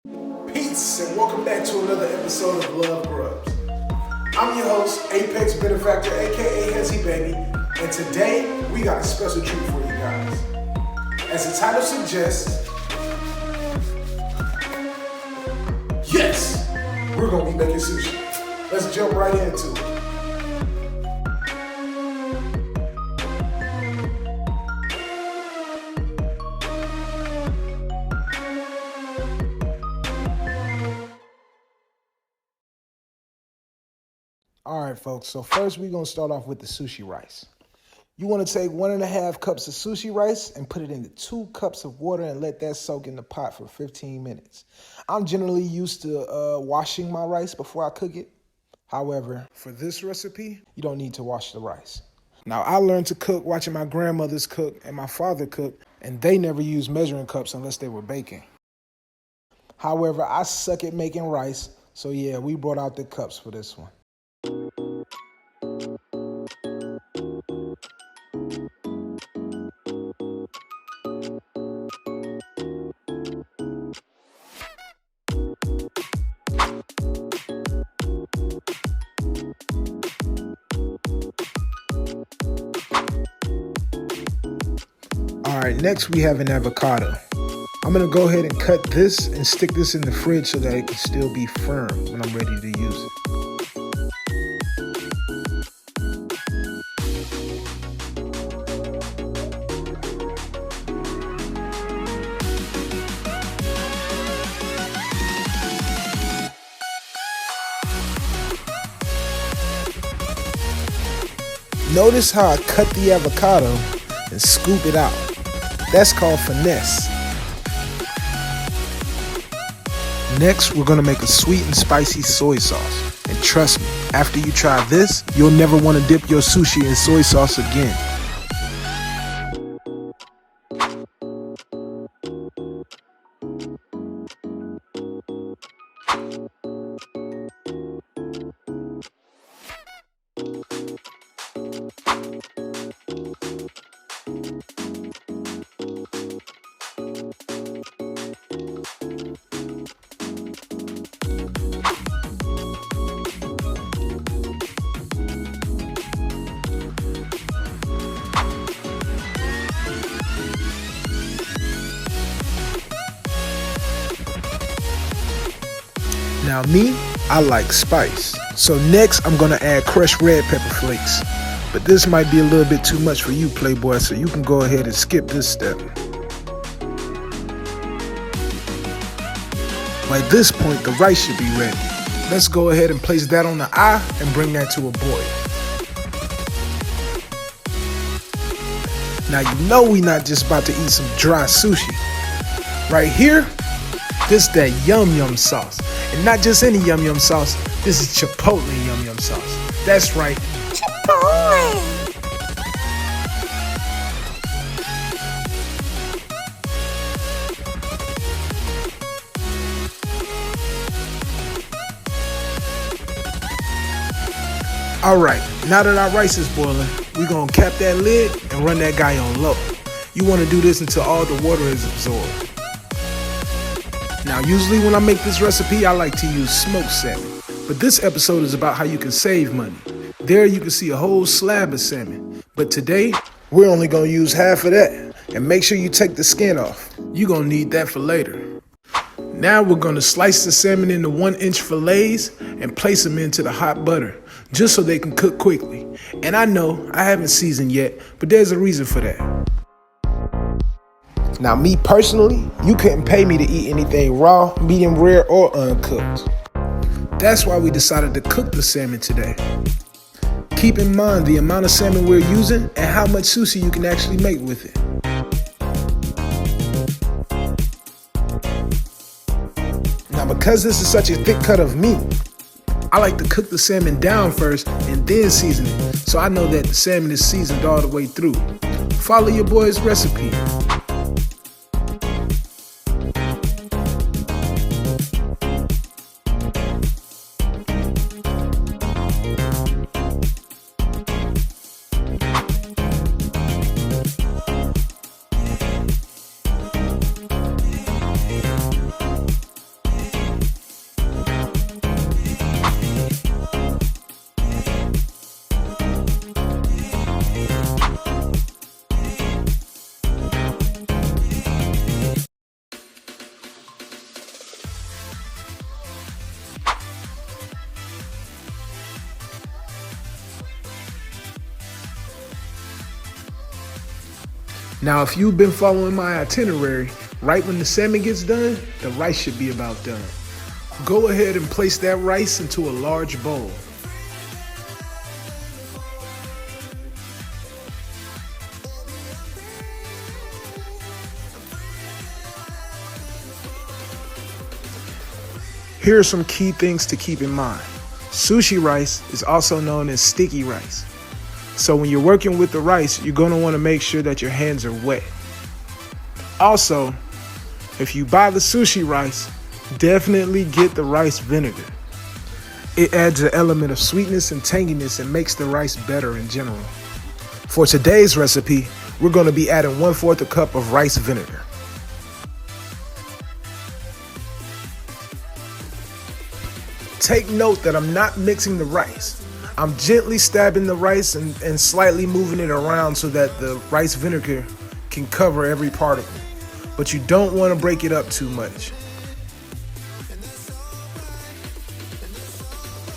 Peace and welcome back to another episode of Love Grubz. I'm your host, Apex Benefactor, aka Hezzy Baby, and today we got a special treat for you guys. As the title suggests, yes, we're gonna be making sushi. Let's jump right into it. All right, folks, so first we're gonna start off with the sushi rice. You wanna take 1.5 cups of sushi rice and put it into 2 cups of water and let that soak in the pot for 15 minutes. I'm generally used to washing my rice before I cook it. However, for this recipe, you don't need to wash the rice. Now, I learned to cook watching my grandmothers cook and my father cook, and they never used measuring cups unless they were baking. However, I suck at making rice, so yeah, we brought out the cups for this one. All right, next we have an avocado. I'm gonna go ahead and cut this and stick this in the fridge so that it can still be firm when I'm ready to use it. Notice how I cut the avocado and scoop it out. That's called finesse. Next, we're gonna make a sweet and spicy soy sauce. And trust me, after you try this, you'll never want to dip your sushi in soy sauce again. Now me, I like spice. So next I'm gonna add crushed red pepper flakes. But this might be a little bit too much for you, Playboy, so you can go ahead and skip this step. By this point, the rice should be ready. Let's go ahead and place that on the eye and bring that to a boil. Now you know we not just about to eat some dry sushi. Right here, this that yum yum sauce. And not just any yum yum sauce, this is Chipotle yum yum sauce. That's right, Chipotle! Alright, now that our rice is boiling, we're gonna cap that lid and run that guy on low. You wanna do this until all the water is absorbed. Now, usually when I make this recipe, I like to use smoked salmon. But this episode is about how you can save money. There you can see a whole slab of salmon. But today, we're only gonna use half of that. And make sure you take the skin off. You're gonna need that for later. Now we're gonna slice the salmon into 1-inch fillets and place them into the hot butter, just so they can cook quickly. And I know I haven't seasoned yet, but there's a reason for that. Now, me personally, you couldn't pay me to eat anything raw, medium rare, or uncooked. That's why we decided to cook the salmon today. Keep in mind the amount of salmon we're using and how much sushi you can actually make with it. Now, because this is such a thick cut of meat, I like to cook the salmon down first and then season it, so I know that the salmon is seasoned all the way through. Follow your boy's recipe. Now, if you've been following my itinerary, right when the salmon gets done, the rice should be about done. Go ahead and place that rice into a large bowl. Here are some key things to keep in mind. Sushi rice is also known as sticky rice. So when you're working with the rice, you're going to want to make sure that your hands are wet. Also, if you buy the sushi rice, definitely get the rice vinegar. It adds an element of sweetness and tanginess and makes the rice better in general. For today's recipe, we're going to be adding 1/4 a cup of rice vinegar. Take note that I'm not mixing the rice. I'm gently stabbing the rice and slightly moving it around so that the rice vinegar can cover every particle. But you don't want to break it up too much.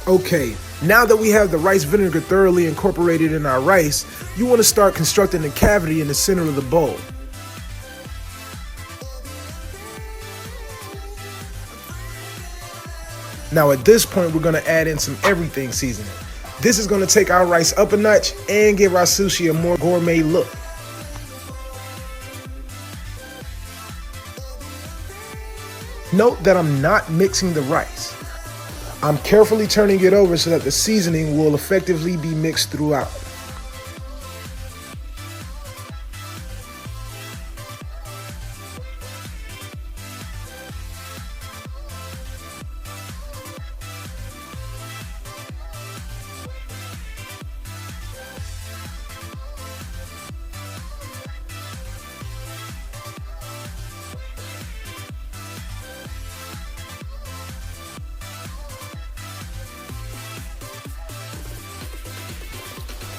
Okay, now that we have the rice vinegar thoroughly incorporated in our rice, you want to start constructing a cavity in the center of the bowl. Now at this point, we're going to add in some everything seasoning. This is going to take our rice up a notch and give our sushi a more gourmet look. Note that I'm not mixing the rice. I'm carefully turning it over so that the seasoning will effectively be mixed throughout.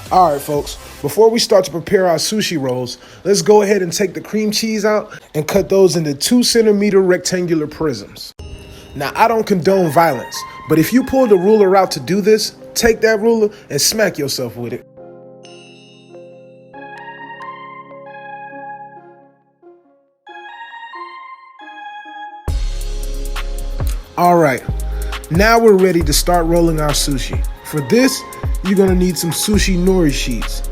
All right, folks, before we start to prepare our sushi rolls, let's go ahead and take the cream cheese out and cut those into 2-centimeter rectangular prisms. Now, I don't condone violence, but if you pull the ruler out to do this, take that ruler and smack yourself with it. All right, now we're ready to start rolling our sushi. For this, you're going to need some sushi nori sheets,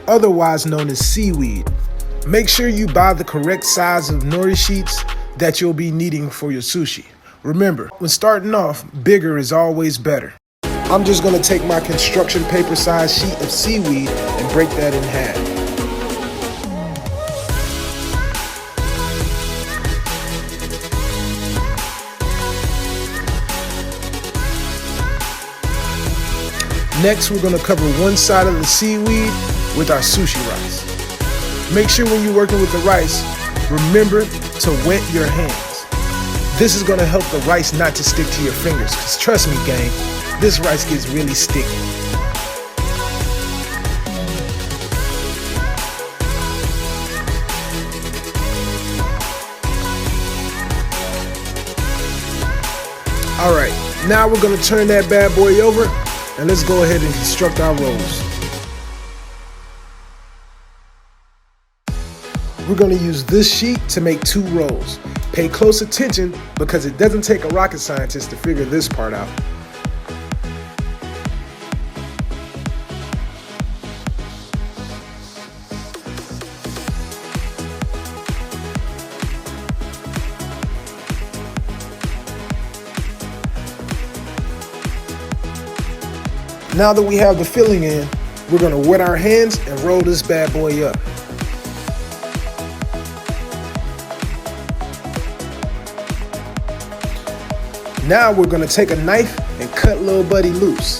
otherwise known as seaweed. Make sure you buy the correct size of nori sheets that you'll be needing for your sushi. Remember, when starting off, bigger is always better. I'm just going to take my construction paper size sheet of seaweed and break that in half. Next, we're going to cover one side of the seaweed with our sushi rice. Make sure when you're working with the rice, remember to wet your hands. This is going to help the rice not to stick to your fingers, because trust me, gang, this rice gets really sticky. All right, now we're going to turn that bad boy over. And let's go ahead and construct our rolls. We're going to use this sheet to make 2 rolls. Pay close attention because it doesn't take a rocket scientist to figure this part out. Now that we have the filling in, we're going to wet our hands and roll this bad boy up. Now we're going to take a knife and cut little buddy loose.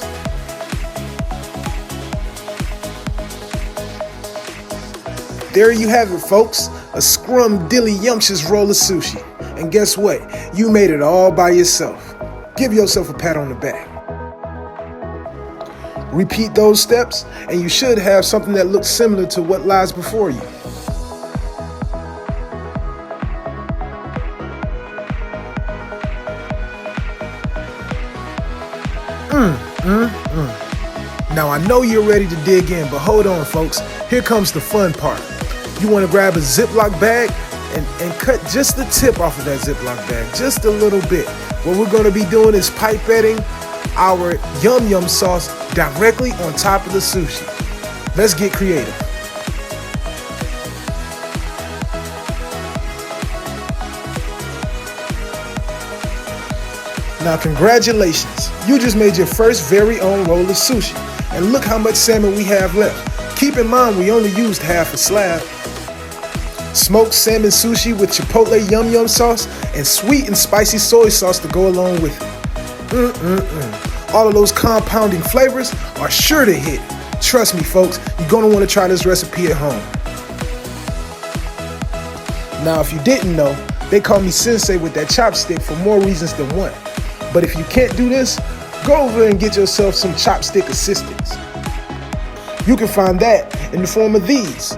There you have it, folks, a scrum-dilly-yumptious roll of sushi. And guess what? You made it all by yourself. Give yourself a pat on the back. Repeat those steps, and you should have something that looks similar to what lies before you. Now I know you're ready to dig in, but hold on, folks. Here comes the fun part. You want to grab a Ziploc bag and cut just the tip off of that Ziploc bag, just a little bit. What we're going to be doing is pipetting our yum yum sauce directly on top of the sushi. Let's get creative. Now congratulations, you just made your first very own roll of sushi. And look how much salmon we have left. Keep in mind we only used half a slab. Smoked salmon sushi with chipotle yum yum sauce and sweet and spicy soy sauce to go along with it. All of those compounding flavors are sure to hit. Trust me folks, you're gonna wanna try this recipe at home. Now if you didn't know, they call me sensei with that chopstick for more reasons than one. But if you can't do this, go over and get yourself some chopstick assistance. You can find that in the form of these.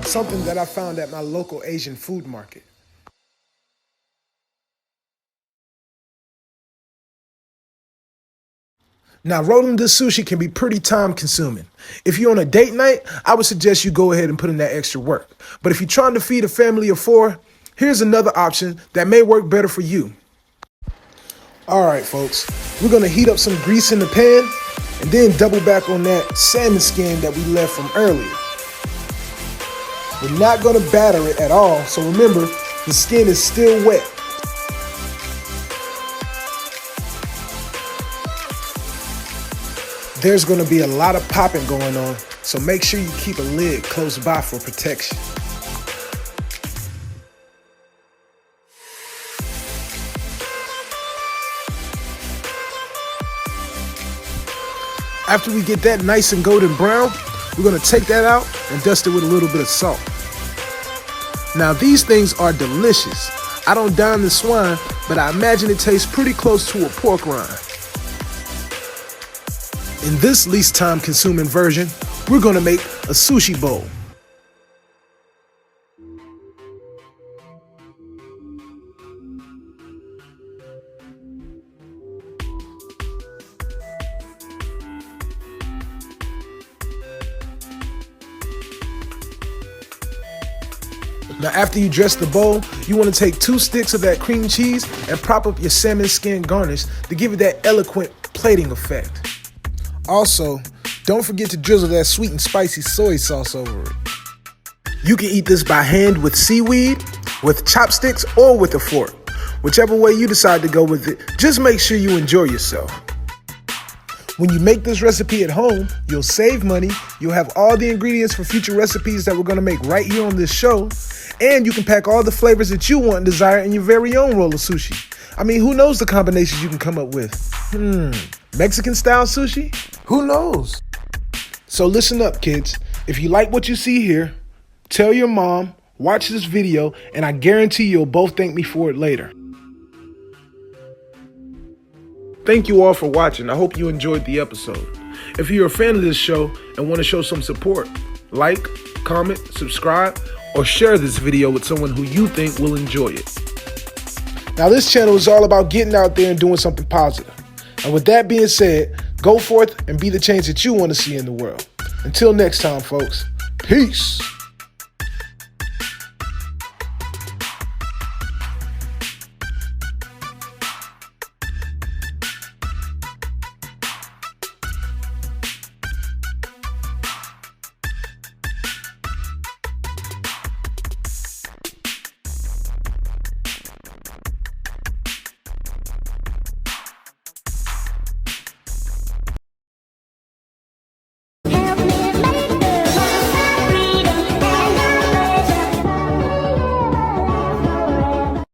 Something that I found at my local Asian food market. Now, rolling this sushi can be pretty time consuming. If you're on a date night, I would suggest you go ahead and put in that extra work. But if you're trying to feed a family of 4, here's another option that may work better for you. All right, folks, we're gonna heat up some grease in the pan and then double back on that salmon skin that we left from earlier. We're not gonna batter it at all, so remember, the skin is still wet. There's gonna be a lot of popping going on, so make sure you keep a lid close by for protection. After we get that nice and golden brown, we're gonna take that out and dust it with a little bit of salt. Now these things are delicious. I don't dine the swine, but I imagine it tastes pretty close to a pork rind. In this least time consuming version, we're gonna make a sushi bowl. Now after you dress the bowl, you want to take 2 sticks of that cream cheese and prop up your salmon skin garnish to give it that eloquent plating effect. Also, don't forget to drizzle that sweet and spicy soy sauce over it. You can eat this by hand with seaweed, with chopsticks, or with a fork. Whichever way you decide to go with it, just make sure you enjoy yourself. When you make this recipe at home, you'll save money, you'll have all the ingredients for future recipes that we're gonna make right here on this show, and you can pack all the flavors that you want and desire in your very own roll of sushi. I mean, who knows the combinations you can come up with? Mexican style sushi? Who knows? So listen up, kids. If you like what you see here, tell your mom, watch this video, and I guarantee you'll both thank me for it later. Thank you all for watching. I hope you enjoyed the episode. If you're a fan of this show and want to show some support, like, comment, subscribe, or share this video with someone who you think will enjoy it. Now this channel is all about getting out there and doing something positive. And with that being said, go forth and be the change that you want to see in the world. Until next time, folks, peace.